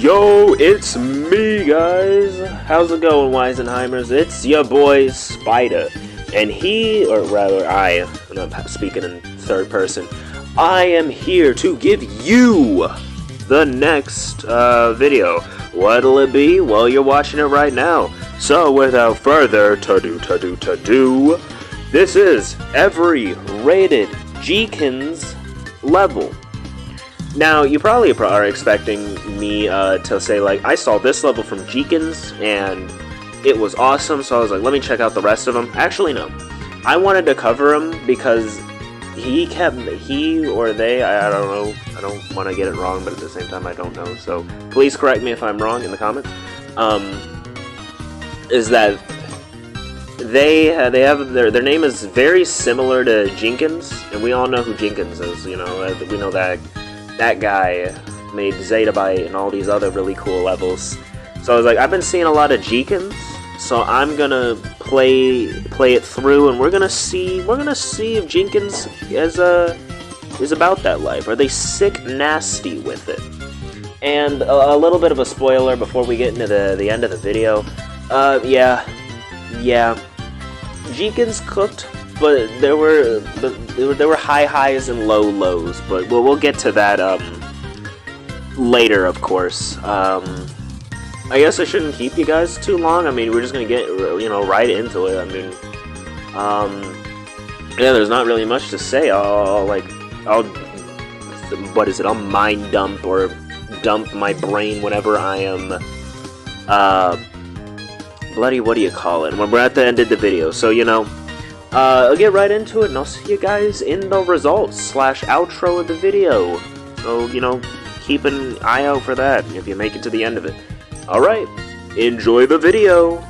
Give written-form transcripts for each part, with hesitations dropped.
Yo, it's me, guys. How's it going, Weisenheimers? It's your boy, Spider. And I'm speaking in third person. I am here to give you the next video. What'll it be? Well, you're watching it right now. So, without further to-do, this is every rated Jeikins level. Now, you probably are expecting me to say, like, I saw this level from Jeikins, and it was awesome, so I was like, let me check out the rest of them. Actually, no. I wanted to cover him because he or they, I don't know, I don't want to get it wrong, but at the same time, I don't know, so please correct me if I'm wrong in the comments, is that they have, their name is very similar to Jenkins, and we all know who Jenkins is, you know, we know that guy made Zettabyte and all these other really cool levels. So I was like, I've been seeing a lot of Jeikins, so I'm gonna play it through, and we're gonna see if Jenkins is about that life. Are they sick nasty with it? And a little bit of a spoiler before we get into the end of the video. Yeah, Jeikins cooked. But there were high highs and low lows, but we'll get to that later, of course. I guess I shouldn't keep you guys too long. I mean, we're just gonna get right into it. I mean, yeah, there's not really much to say. I'll mind dump or dump my brain whenever I am what do you call it? When we're at the end of the video, so I'll get right into it, and I'll see you guys in the results / outro of the video. So, keep an eye out for that if you make it to the end of it. Alright, enjoy the video!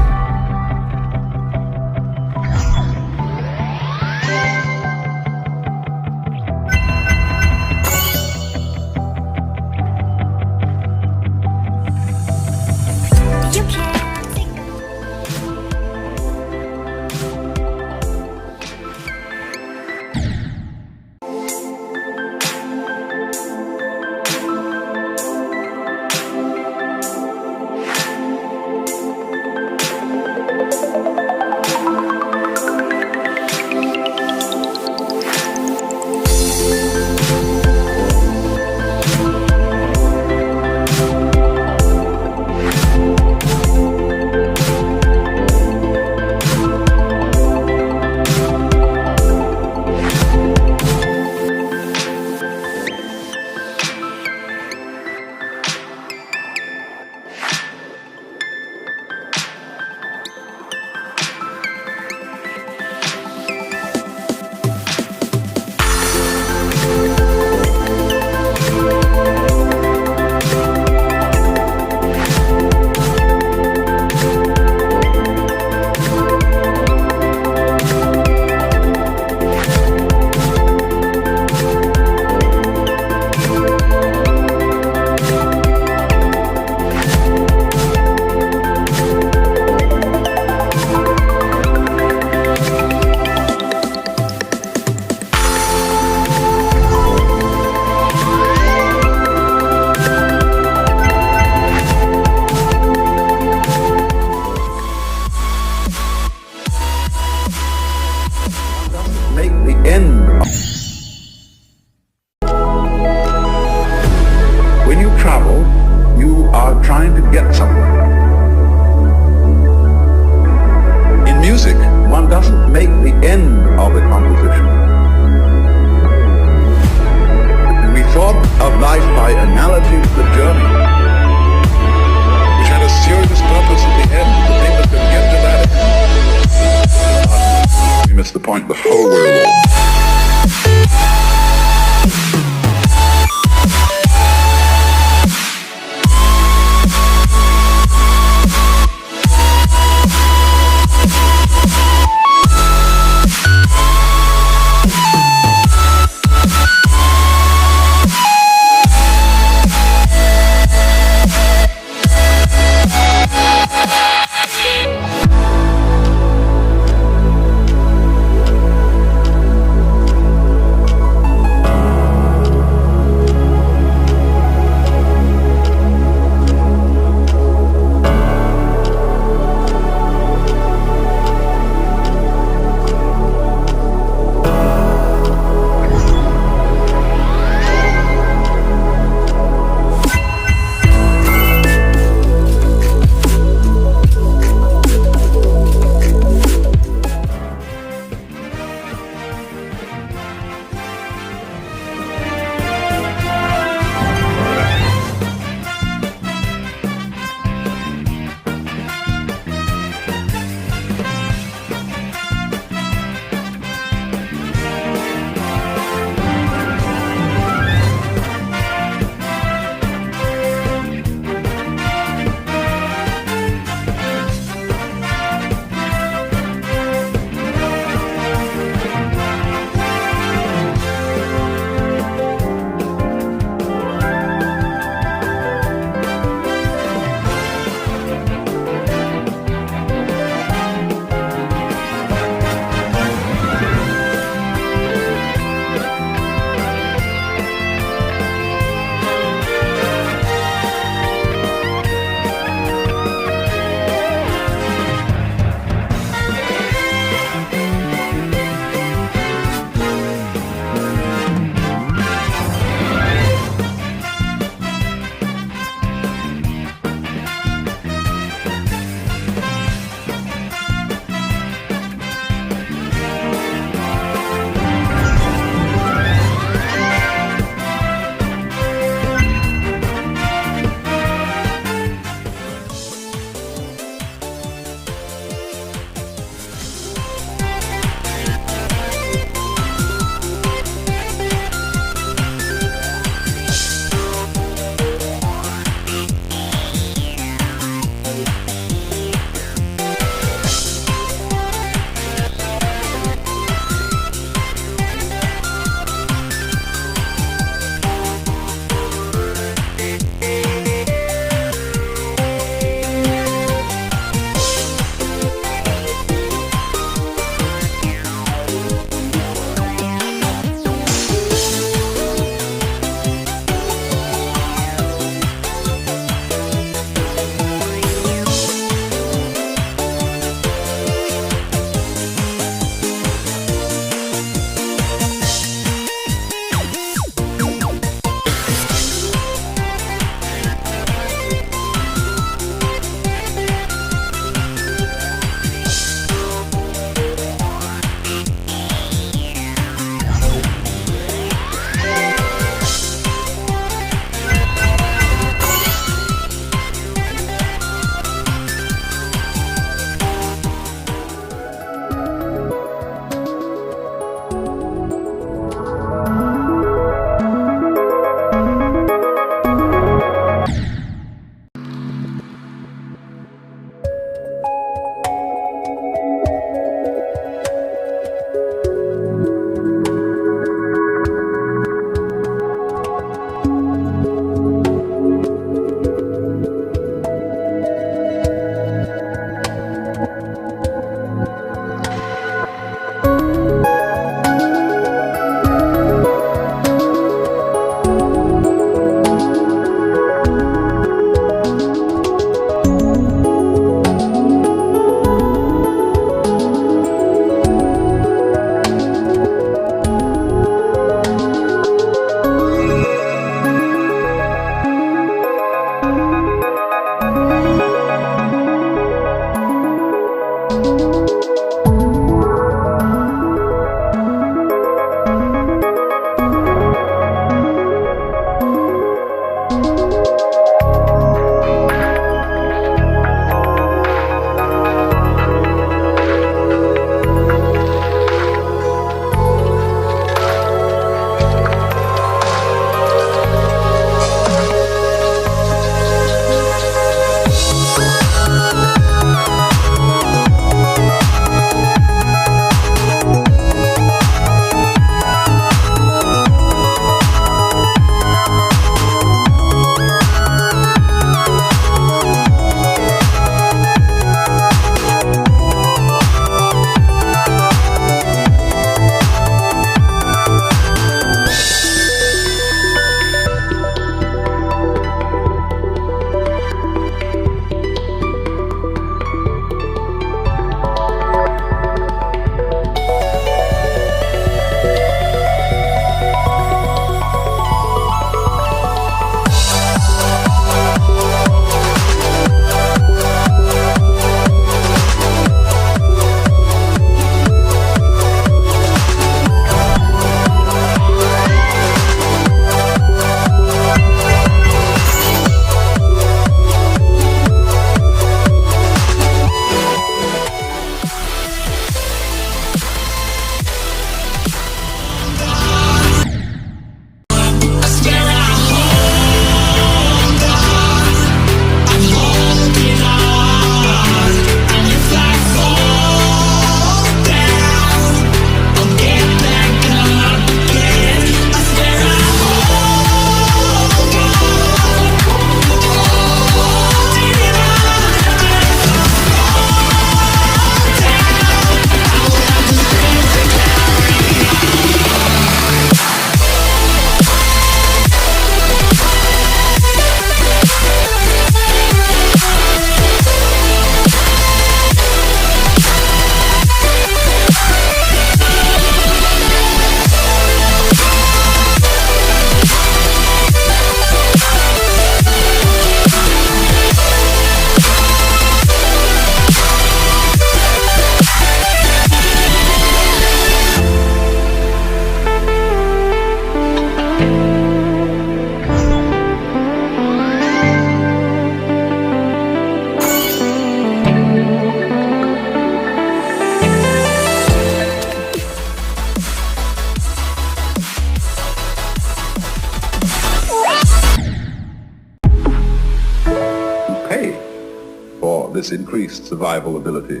for this increased survival ability.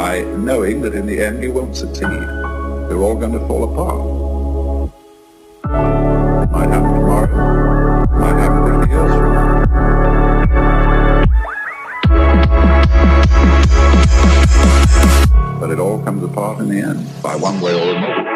By knowing that in the end you won't succeed. You're all going to fall apart. It might happen tomorrow. It might happen 50 years from now. But it all comes apart in the end, by one way or another.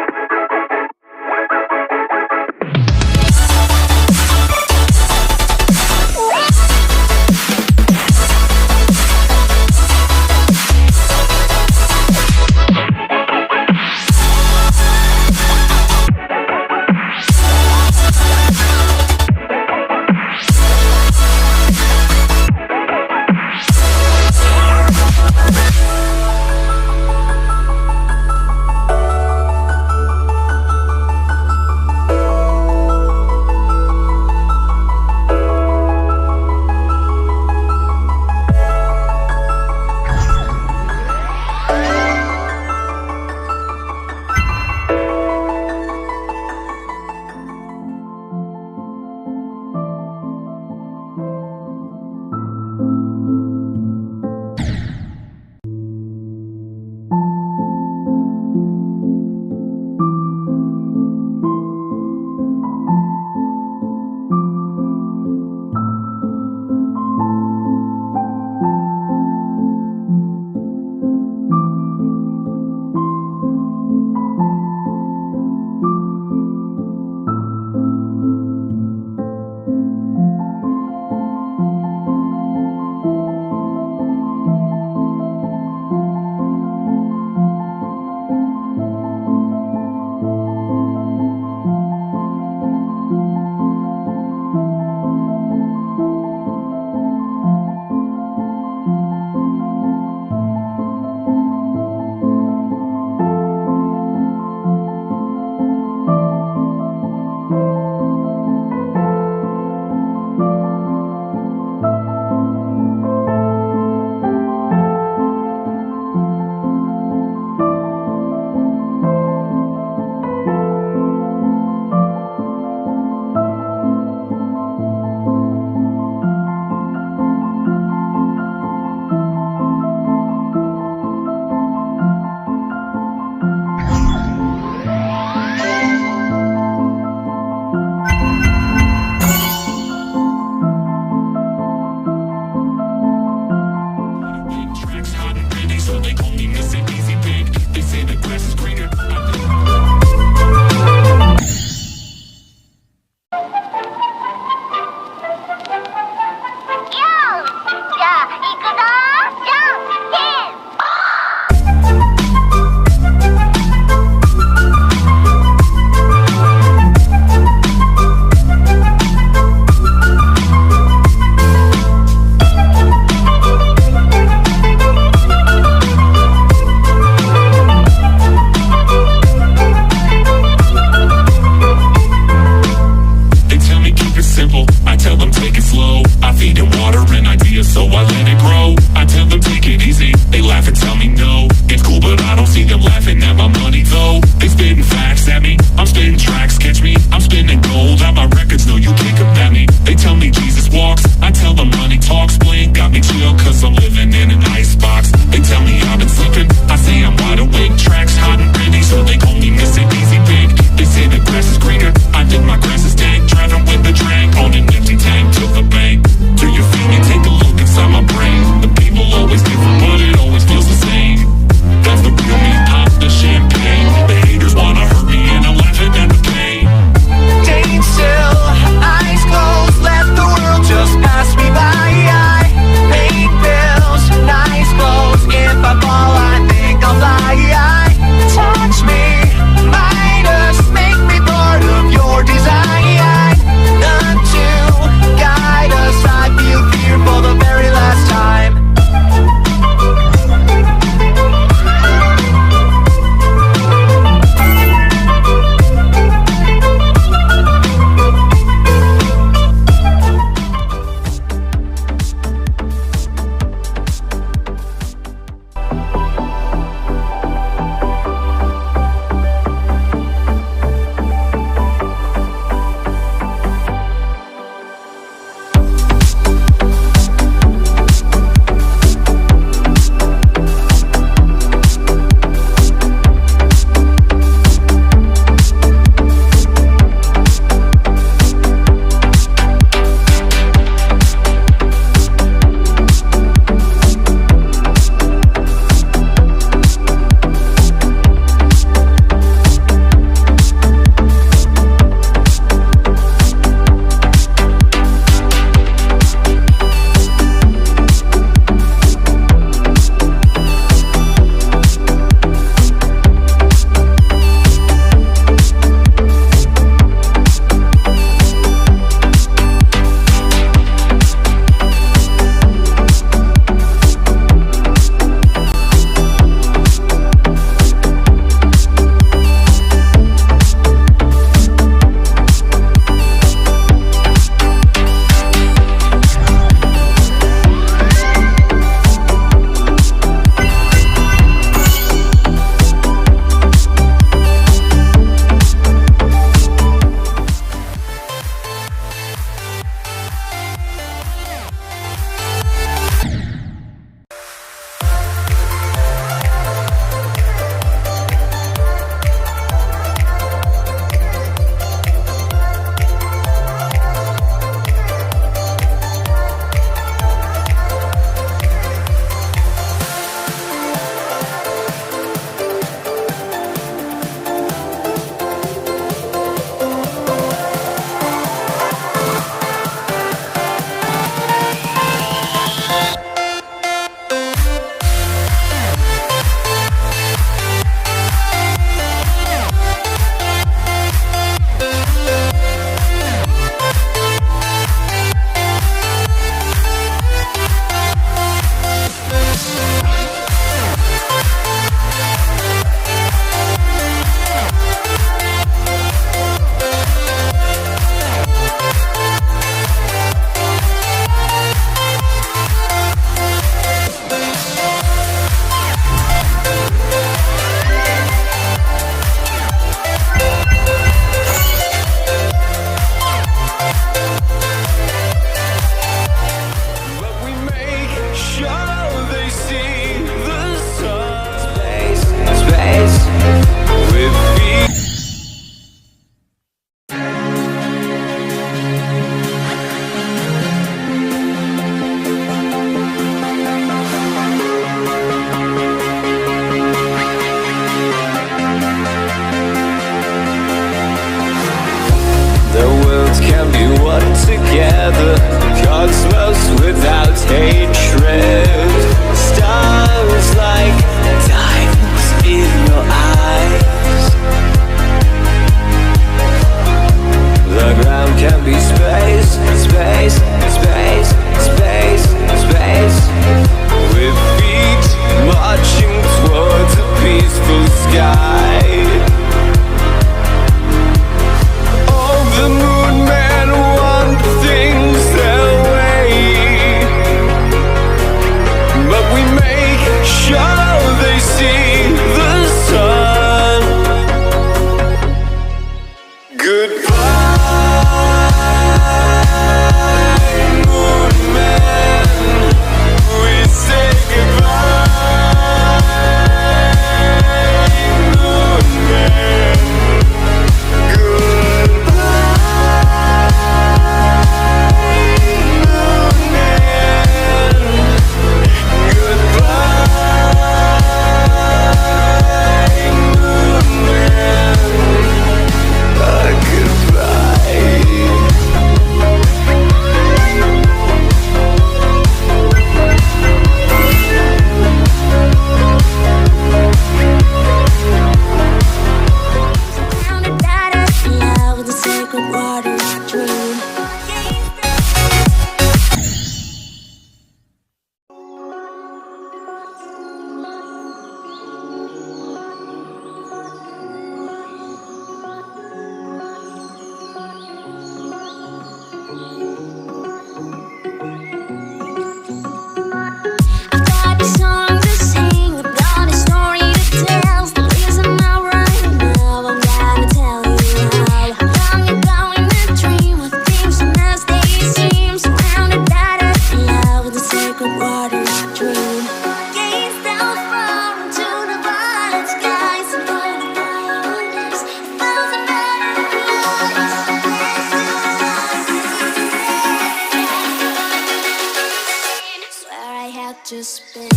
just been.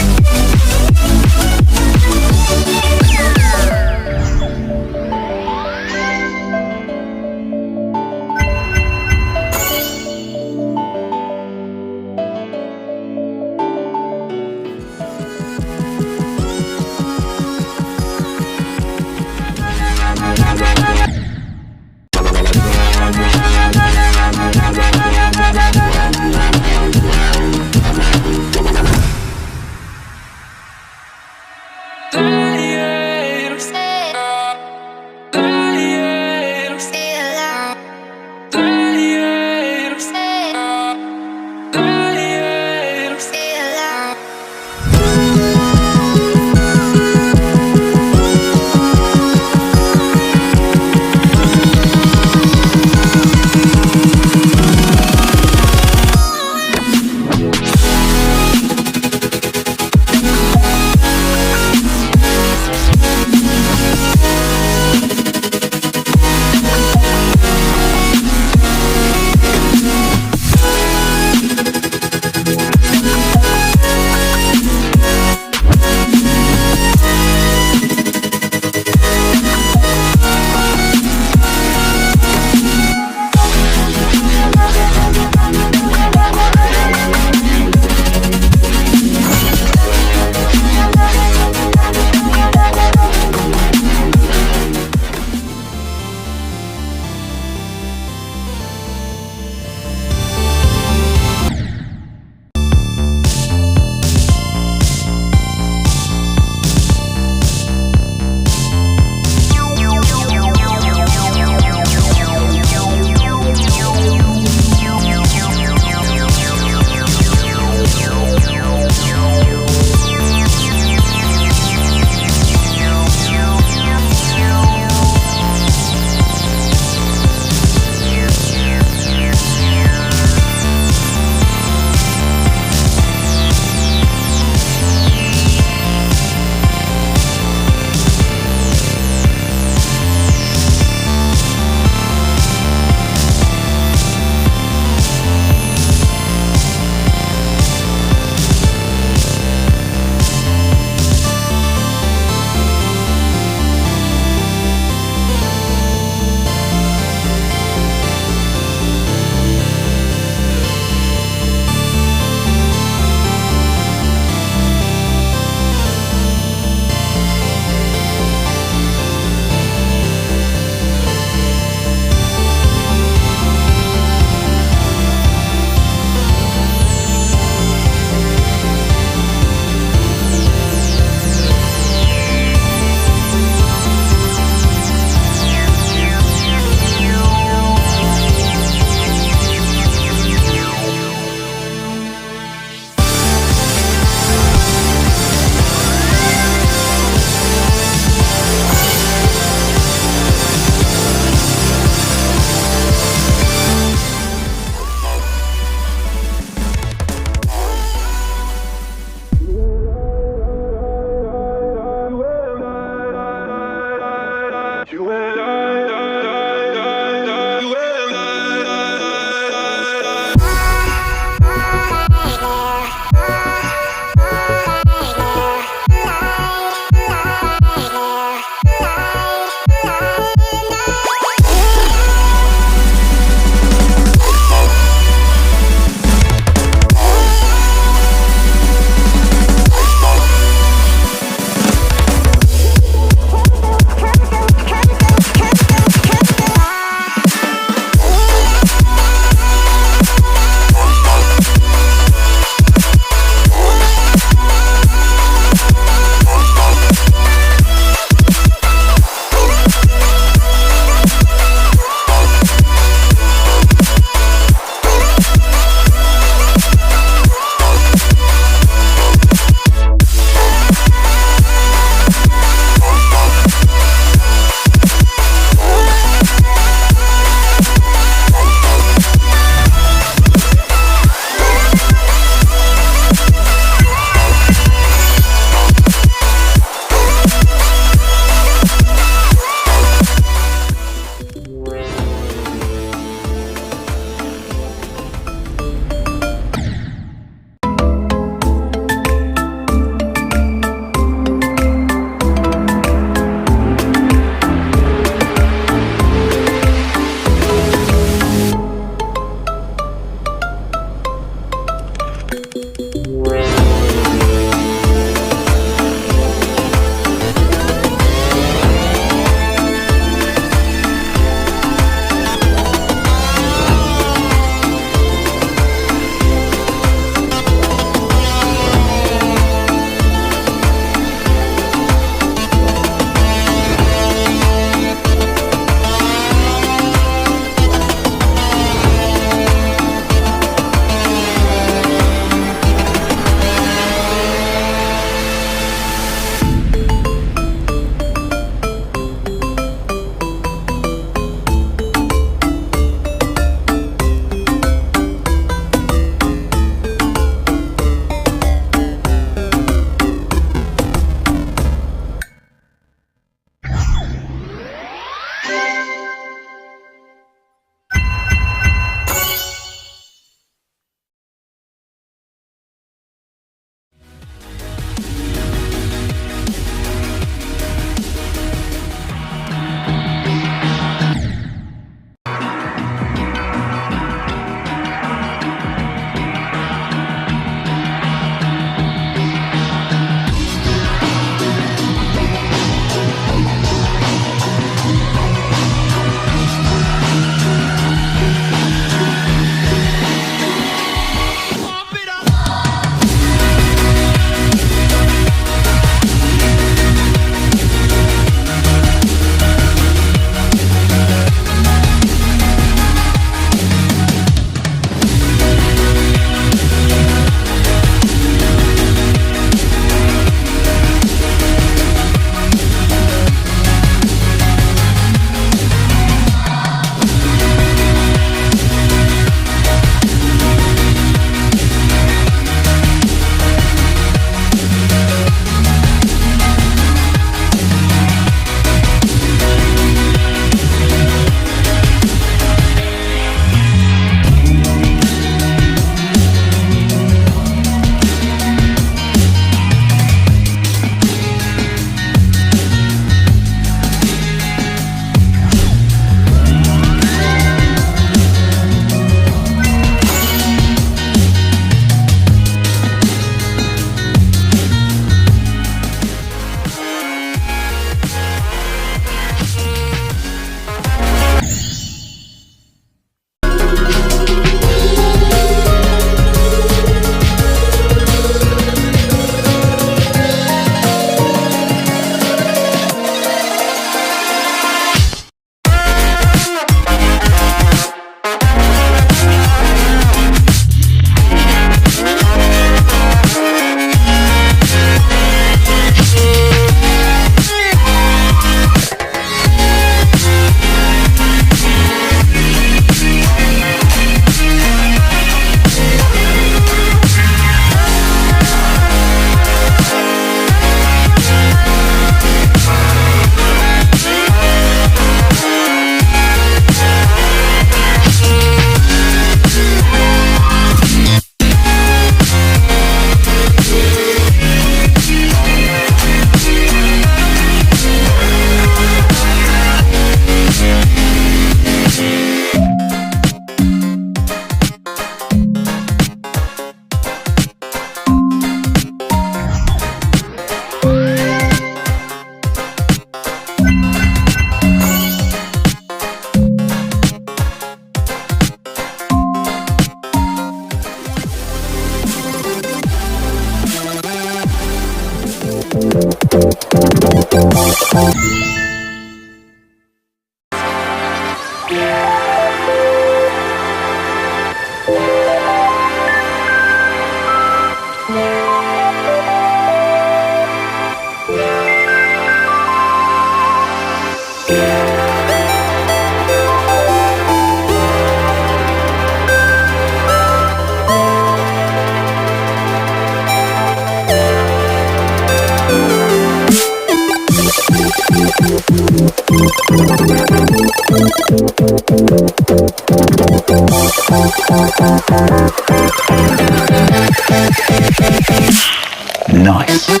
Nice.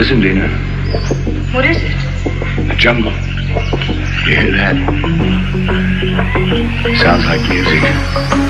Listen, Dina. What is it? The jungle. You hear that? Sounds like music.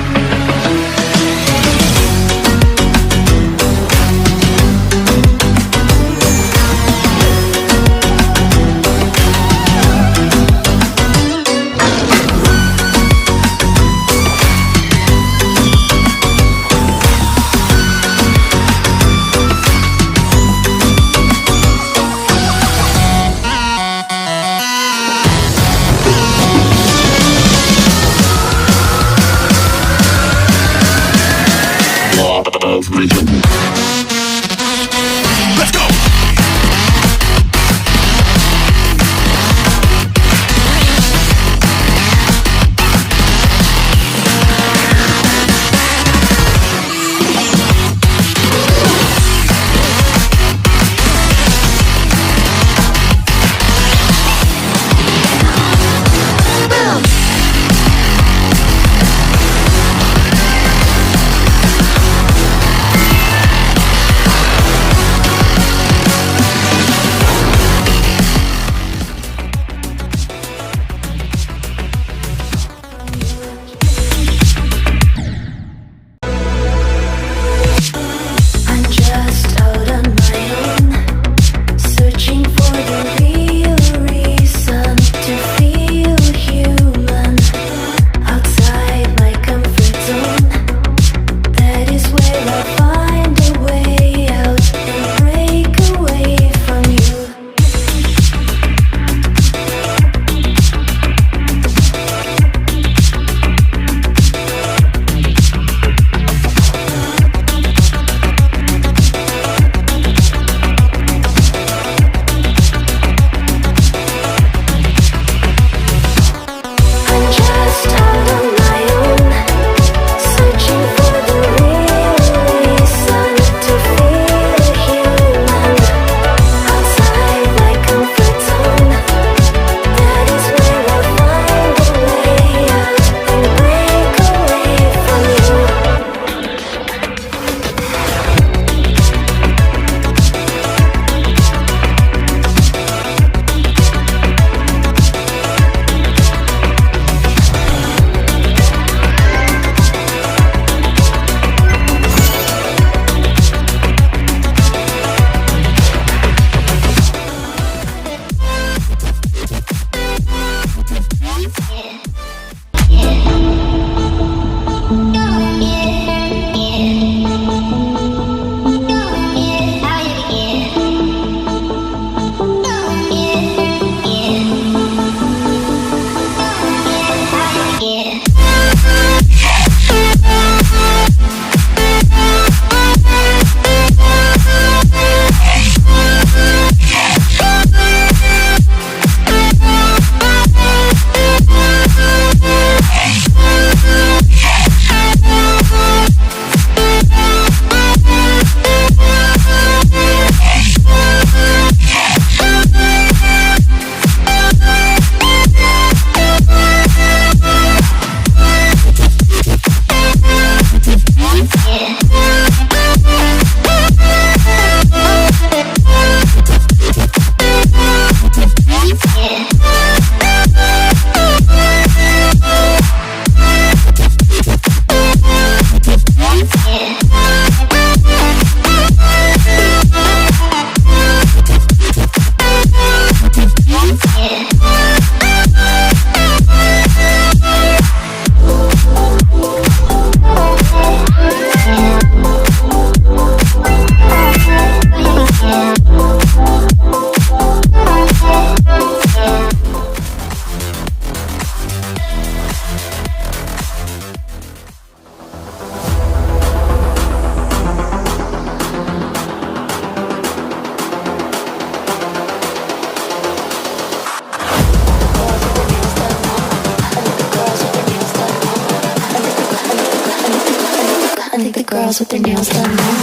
girls with their nails done now.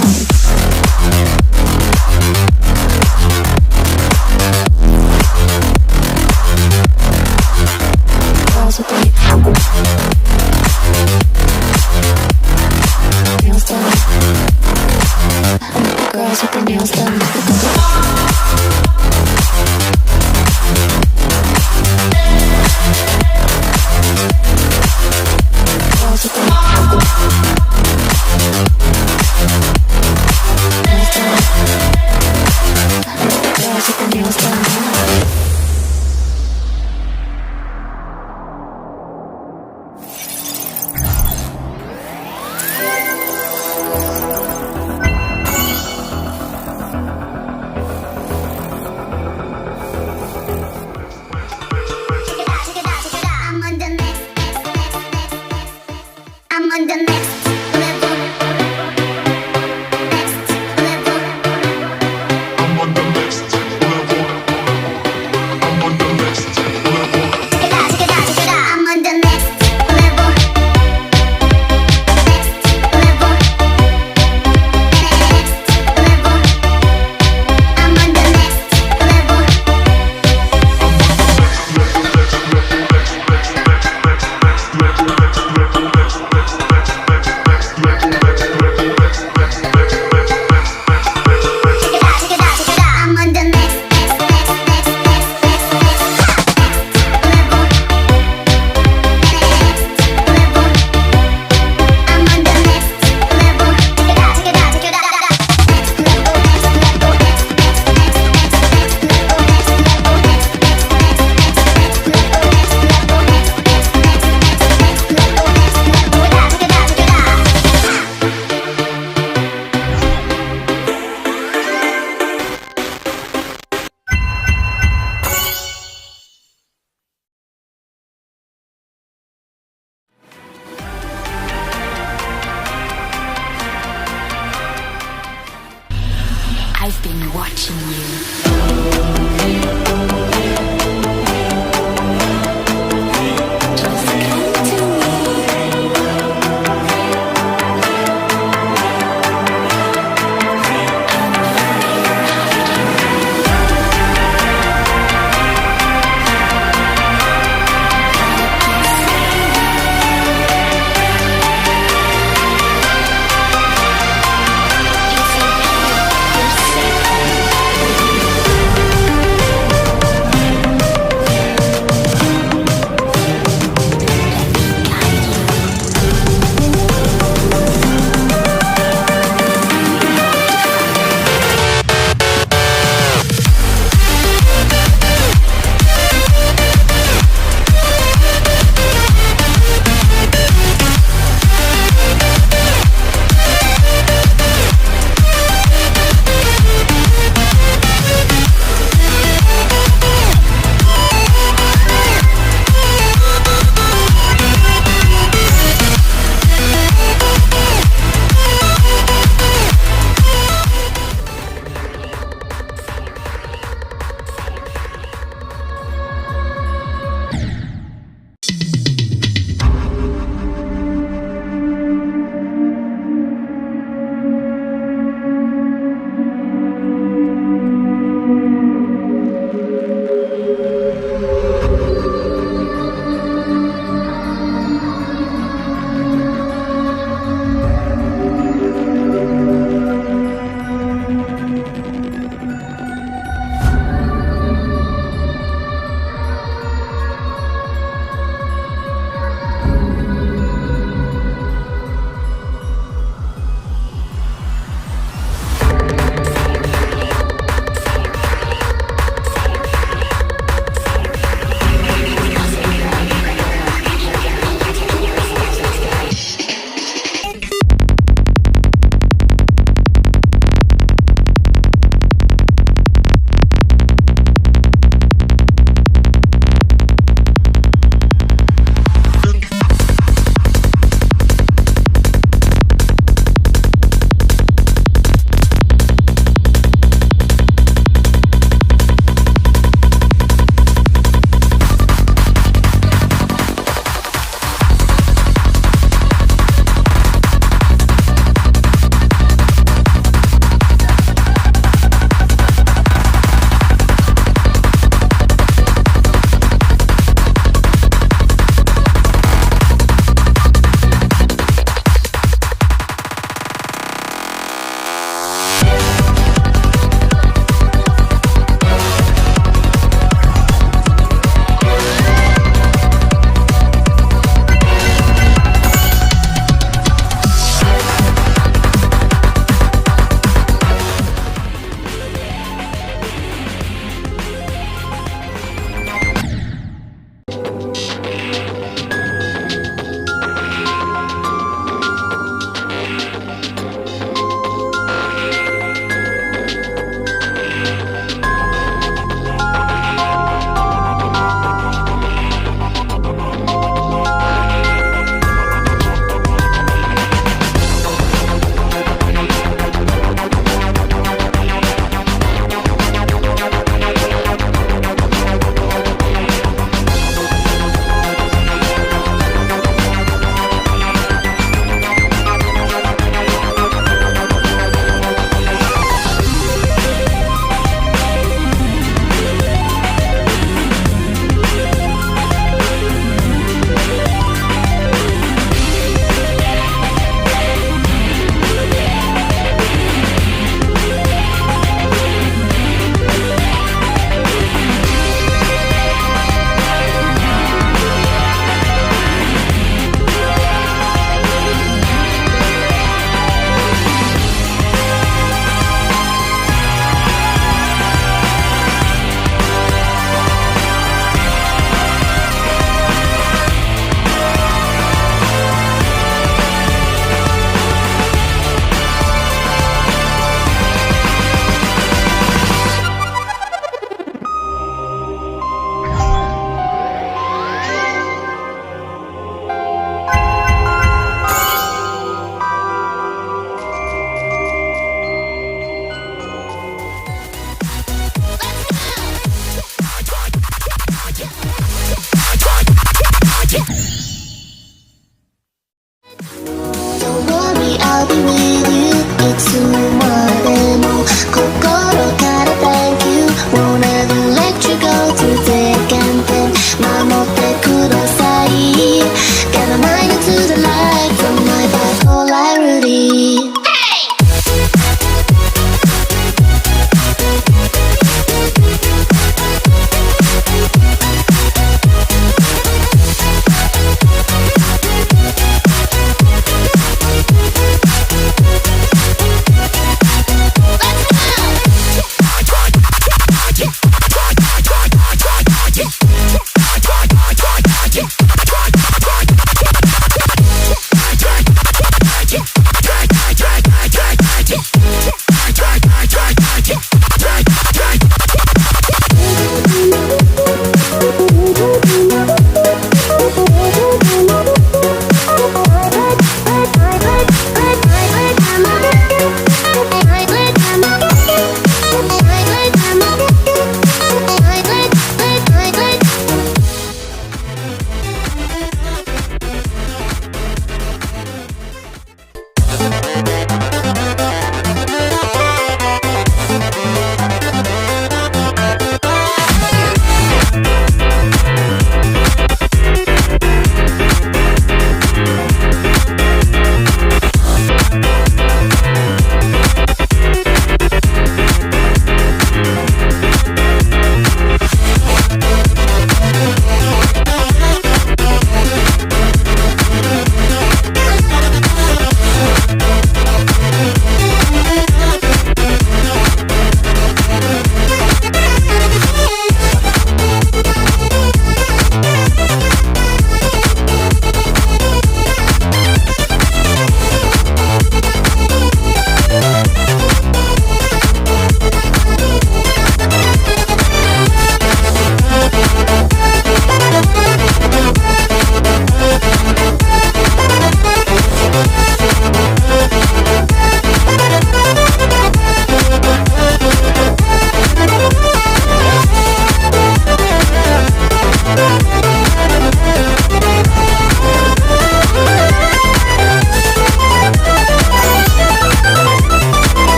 Girls with their nails done. Girls with their nails done. on the next level. Next level. I'm on the next level. I'm on the next level. I'm on the next level. Next level. I'm on the next level.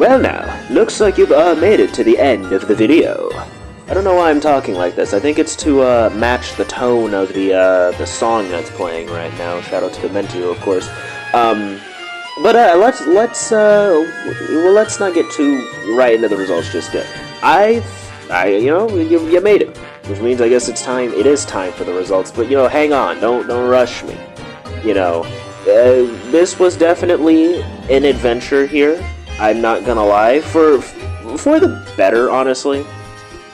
Well now, looks like you've made it to the end of the video. I don't know why I'm talking like this. I think it's to match the tone of the song that's playing right now. Shout out to Dimentio, of course. But let's not get too right into the results just yet. You know, you made it, which means I guess it is time for the results. But you know, hang on, don't rush me. You know, this was definitely an adventure here. I'm not gonna lie, for the better, honestly.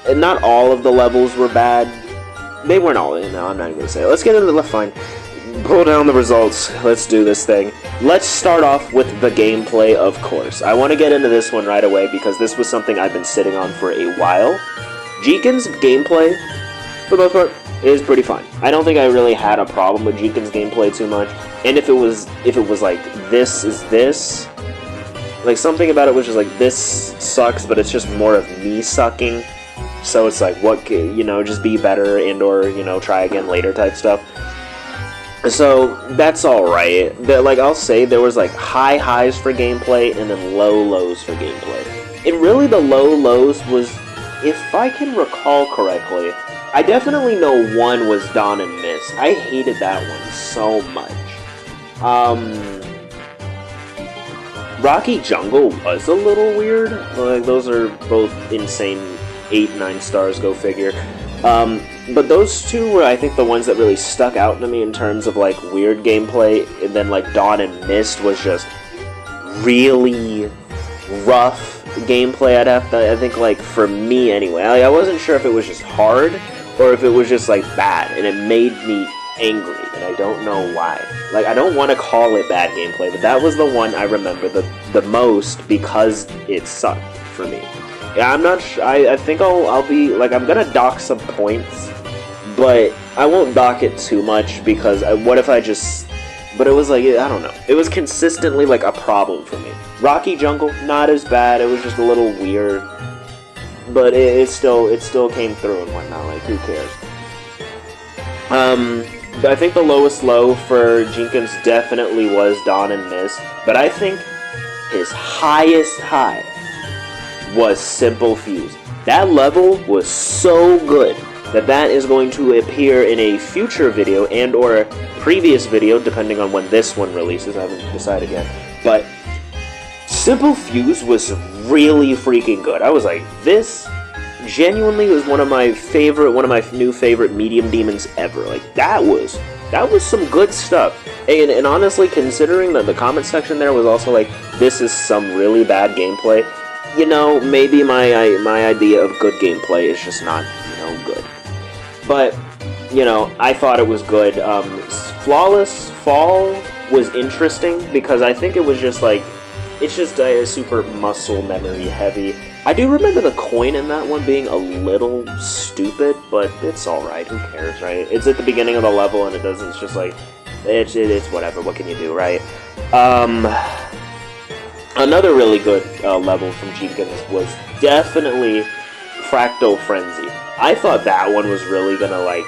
And not all of the levels were bad. They weren't all. No, I'm not even gonna say it. Let's get into the fine. Pull down the results. Let's do this thing. Let's start off with the gameplay, of course. I want to get into this one right away because this was something I've been sitting on for a while. Jeikins' gameplay, for the most part, is pretty fine. I don't think I really had a problem with Jeikins' gameplay too much. And if it was like this is this, like something about it was just like this sucks, but it's just more of me sucking. So it's like, what, you know, just be better and or, you know, try again later type stuff. So that's alright. Like, I'll say there was like high highs for gameplay and then low lows for gameplay. And really the low lows was, if I can recall correctly, I definitely know one was Dawn and Mist. I hated that one so much. Rocky Jungle was a little weird. Like, those are both insane 8-9 stars, go figure. But those two were, I think, the ones that really stuck out to me in terms of, like, weird gameplay. And then, like, Dawn and Mist was just really rough gameplay. I think, like, for me anyway. I wasn't sure if it was just hard or if it was just, like, bad. And it made me angry, and I don't know why. Like, I don't want to call it bad gameplay, but that was the one I remember the most because it sucked for me. Yeah, I'm not sure. I think I'll be, like, I'm gonna dock some points, but I won't dock it too much because what if I just, but it was like, I don't know. It was consistently, like, a problem for me. Rocky Jungle, not as bad. It was just a little weird, but it still came through and whatnot. Like, who cares? I think the lowest low for Jenkins definitely was Dawn and Mist, but I think his highest high was Simple Fuse. That level was so good that is going to appear in a future video and or a previous video, depending on when this one releases. I haven't decided yet. But Simple Fuse was really freaking good. I was like, this genuinely was one of my new favorite medium demons ever. Like, that was some good stuff. And honestly, considering that the comment section there was also like, this is some really bad gameplay, you know, maybe my idea of good gameplay is just not, you know, good. But, you know, I thought it was good. Flawless Fall was interesting because I think it was just like, it's just a super muscle memory heavy. I do remember the coin in that one being a little stupid, but it's alright, who cares, right? It's at the beginning of the level and it's just like, it's whatever, what can you do, right? Another really good level from Jeikins was definitely Fractal Frenzy. I thought that one was really gonna like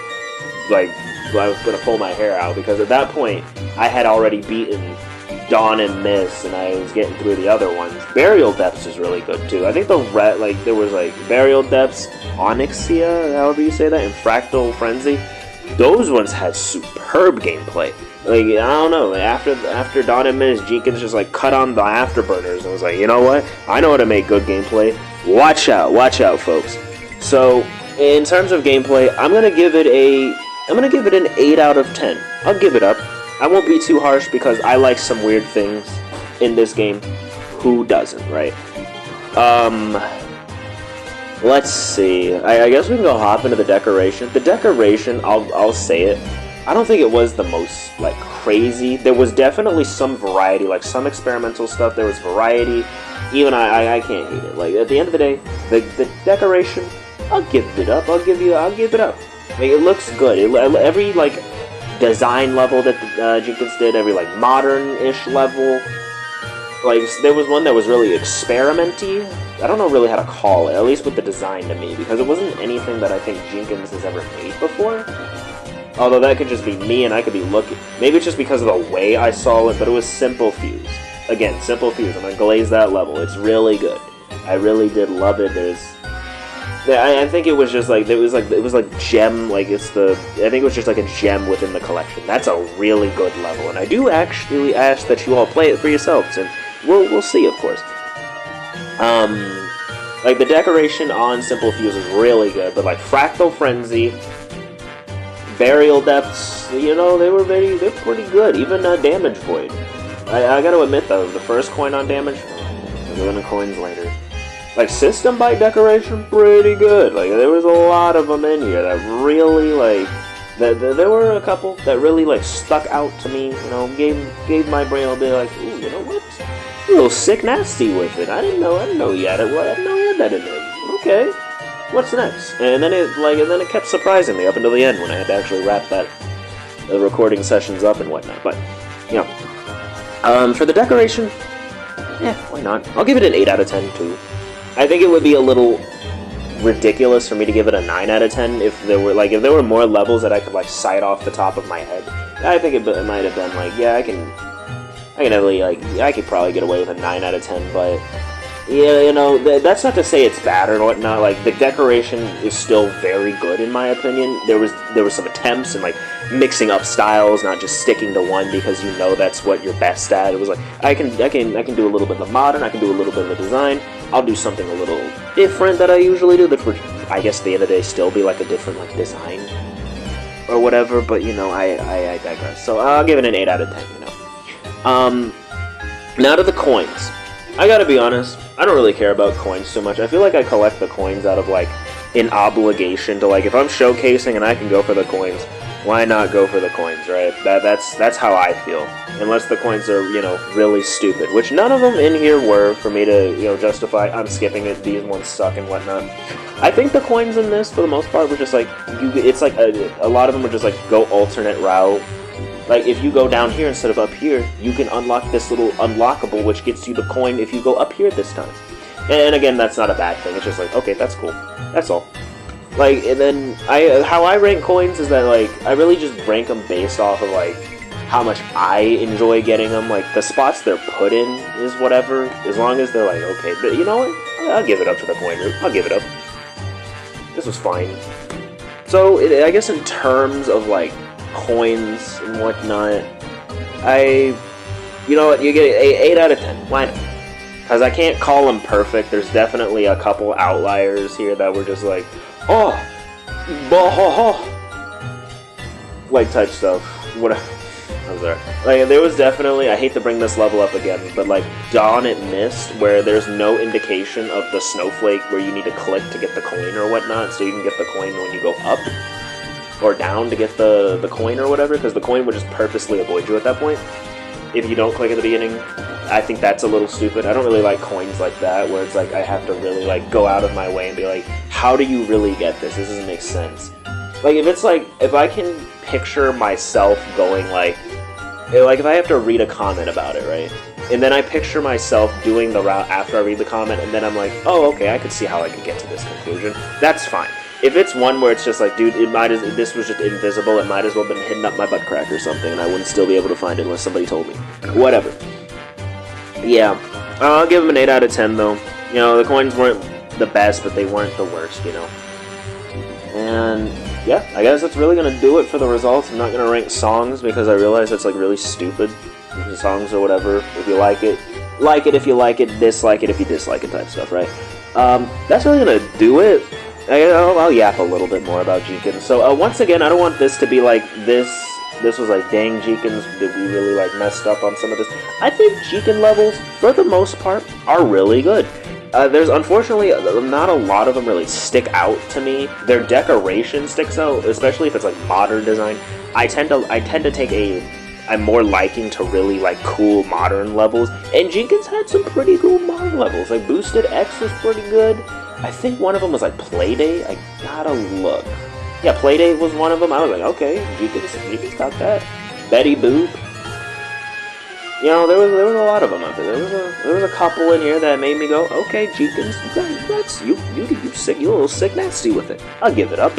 I was gonna pull my hair out because at that point I had already beaten Dawn and Mist and I was getting through the other ones. Burial Depths is really good too. I think there was like Burial Depths, Onyxia, however you say that, and Fractal Frenzy. Those ones had superb gameplay. Like, I don't know, after Dawn and Mist, Jeikins just like cut on the afterburners and was like, you know what? I know how to make good gameplay. Watch out, folks. So, in terms of gameplay, I'm gonna give it an 8 out of 10. I'll give it up. I won't be too harsh because I like some weird things in this game. Who doesn't, right? Let's see. I guess we can go hop into the decoration. The decoration, I'll say it. I don't think it was the most, like, crazy. There was definitely some variety, like, some experimental stuff. There was variety. Even I can't hate it. Like, at the end of the day, the decoration, I'll give it up. I'll give it up. Like, it looks good. Every, like, design level that Jenkins did, every, like, modern-ish level, like, there was one that was really experimenty. I don't know really how to call it, at least with the design to me, because it wasn't anything that I think Jenkins has ever made before. Although that could just be me and I could be looking. Maybe it's just because of the way I saw it, but it was Simple Fuse. again, Simple Fuse. I'm gonna glaze that level. It's really good. I really did love it. I think it was just like it was like gem, like I think it was just like a gem within the collection. That's a really good level, and I do actually ask that you all play it for yourselves, and we'll see, of course. Like the decoration on Simple Fuse is really good, but like Fractal Frenzy, Burial Depths, you know, they're pretty good. Even Damage Void. I gotta admit though, the first coin on Damage, we'll go into coins later. Like System Byte decoration, pretty good. Like there was a lot of them in here that really like. There were a couple that really like stuck out to me. You know, gave my brain a bit like, ooh, you know what? A little sick nasty with it. I didn't know you had it. Well, I didn't know you had that in there. Okay, what's next? And then it kept surprising me up until the end when I had to actually wrap the recording sessions up and whatnot. But you know, for the decoration, yeah, why not? I'll give it an 8 out of 10 too. I think it would be a little ridiculous for me to give it a 9 out of 10 if there were more levels that I could like cite off the top of my head. I think it might have been like, yeah, I could probably get away with a 9 out of 10, but yeah, you know, that's not to say it's bad or whatnot. Like the decoration is still very good in my opinion. There were some attempts and like mixing up styles, not just sticking to one because you know that's what you're best at. It was like I can do a little bit of the modern, I can do a little bit of the design. I'll do something a little different that I usually do, that would, I guess, at the end of the day, still be like a different like design or whatever. But you know, I digress. So I'll give it an 8 out of 10. You know. Now to the coins. I gotta be honest, I don't really care about coins so much. I feel like I collect the coins out of like an obligation to like, if I'm showcasing and I can go for the coins, why not go for the coins, right? That's how I feel. Unless the coins are, you know, really stupid, which none of them in here were for me to, you know, justify. I'm skipping it. These ones suck and whatnot. I think the coins in this, for the most part, were just like it's like a lot of them were just like go alternate route. Like if you go down here instead of up here, you can unlock this little unlockable, which gets you the coin if you go up here this time. And again, that's not a bad thing. It's just like, okay, that's cool. That's all. Like, and then how I rank coins is that like I really just rank them based off of like how much I enjoy getting them. Like the spots they're put in is whatever, as long as they're like okay. But you know what? I'll give it up to the coin route. I'll give it up. This was fine. So I guess in terms of like coins and whatnot, you know what? You get an 8 out of 10. Why not? Because I can't call them perfect. There's definitely a couple outliers here that were just like, oh, like type stuff. What? I'm sorry. Like there was definitely. I hate to bring this level up again, but like Dawn at Mist, where there's no indication of the snowflake where you need to click to get the coin or whatnot, so you can get the coin when you go up or down to get the coin or whatever, because the coin would just purposely avoid you at that point if you don't click at the beginning. I think that's a little stupid. I don't really like coins like that, where it's like I have to really like go out of my way and be like, how do you really get this? This doesn't make sense. Like if it's like, if I can picture myself going like if I have to read a comment about it, right? And then I picture myself doing the route after I read the comment, and then I'm like, oh, okay, I could see how I could get to this conclusion. That's fine. If it's one where it's just like, dude, this was just invisible, it might as well have been hidden up my butt crack or something, and I wouldn't still be able to find it unless somebody told me. Whatever. Yeah, I'll give them an 8 out of 10, though. You know, the coins weren't the best, but they weren't the worst, you know. And yeah, I guess that's really going to do it for the results. I'm not going to rank songs, because I realize that's like really stupid. Songs or whatever, if you like it if you like it, dislike it if you dislike it type stuff, right? That's really going to do it. I'll yap a little bit more about Jeikins. So once again, I don't want this to be like this was like, dang, Jeikins, did we really like messed up on some of this? I think Jeikins levels, for the most part, are really good. There's unfortunately not a lot of them really stick out to me. Their decoration sticks out, especially if it's like modern design. I tend to take I'm more liking to really like cool modern levels, and Jeikins had some pretty cool modern levels. Like Boosted X was pretty good. I think one of them was like Playdate. I gotta look. Yeah, Playdate was one of them. I was like, okay, Jeikins got that. Betty Boop. You know, there was a lot of them out there. There was a couple in here that made me go, okay, Jeikins, you a little sick nasty with it. I'll give it up.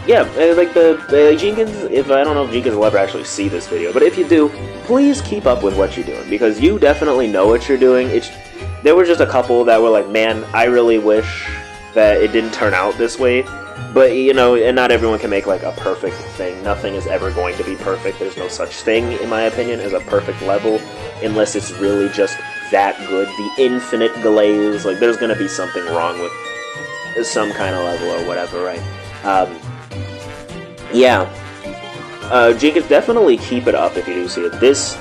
Yeah, like the Jenkins, if I don't know if Jenkins will ever actually see this video, but if you do, please keep up with what you're doing, because you definitely know what you're doing. There were just a couple that were like, man, I really wish that it didn't turn out this way, but, you know, and not everyone can make, like, a perfect thing. Nothing is ever going to be perfect. There's no such thing, in my opinion, as a perfect level, unless it's really just that good. The infinite glaze, like, there's gonna be something wrong with some kind of level or whatever, right? Yeah. Jeikins, definitely keep it up if you do see it. This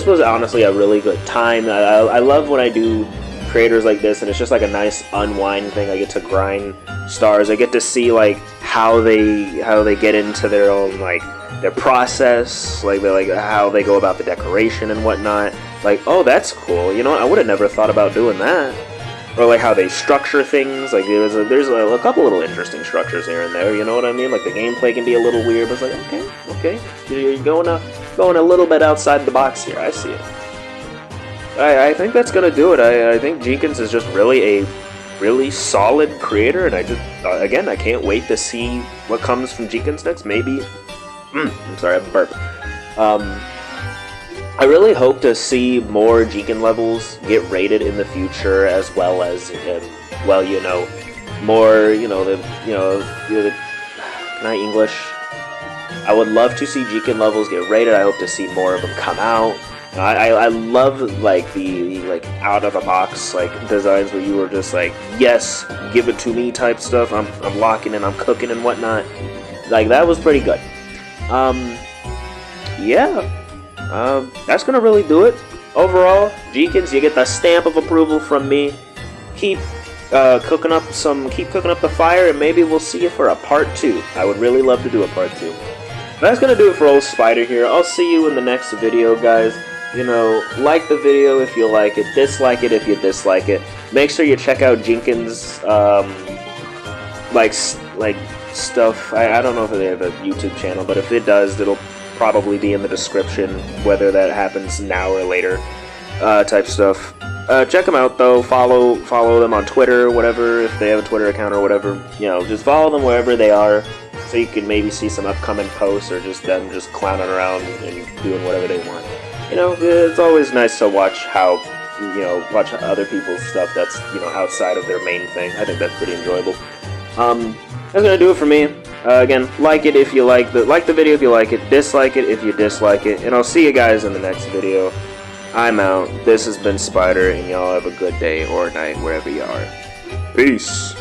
was honestly a really good time. I love when I do creators like this, and it's just like a nice unwind thing. I get to grind stars. I get to see like how they get into their own like their process, like how they go about the decoration and whatnot. Like, oh, that's cool. You know what? I would have never thought about doing that. Or like how they structure things. Like there's a couple little interesting structures here and there. You know what I mean? Like the gameplay can be a little weird, but it's like okay, you're going a little bit outside the box here. I see it. I think that's gonna do it. I think Jeikins is just really a really solid creator, and I just again I can't wait to see what comes from Jeikins next. Maybe I'm sorry, I have a burp. I really hope to see more Jeikins levels get rated in the future, as well as well, you know, more, can I English? I would love to see Jeikins levels get rated. I hope to see more of them come out. I love like the out of the box like designs where you were just like, yes, give it to me type stuff. I'm locking and I'm cooking and whatnot. Like that was pretty good. Yeah. That's gonna really do it. Overall, Jeikins, you get the stamp of approval from me. Keep cooking up the fire, and maybe we'll see you for a part 2. I would really love to do a part 2. That's gonna do it for old Spider here. I'll see you in the next video, guys. You know, like the video if you like it, dislike it if you dislike it. Make sure you check out Jeikins, like stuff. I don't know if they have a YouTube channel, but if it does, it'll probably be in the description, whether that happens now or later, type stuff. Check them out though. Follow them on Twitter, whatever, if they have a Twitter account or whatever. You know, just follow them wherever they are, so you can maybe see some upcoming posts or just them just clowning around and doing whatever they want. You know, it's always nice to watch watch other people's stuff that's, you know, outside of their main thing. I think that's pretty enjoyable. That's gonna do it for me. Again, like it if you like the video if you like it, dislike it if you dislike it, and I'll see you guys in the next video. I'm out. This has been Spider, and y'all have a good day or night wherever you are. Peace.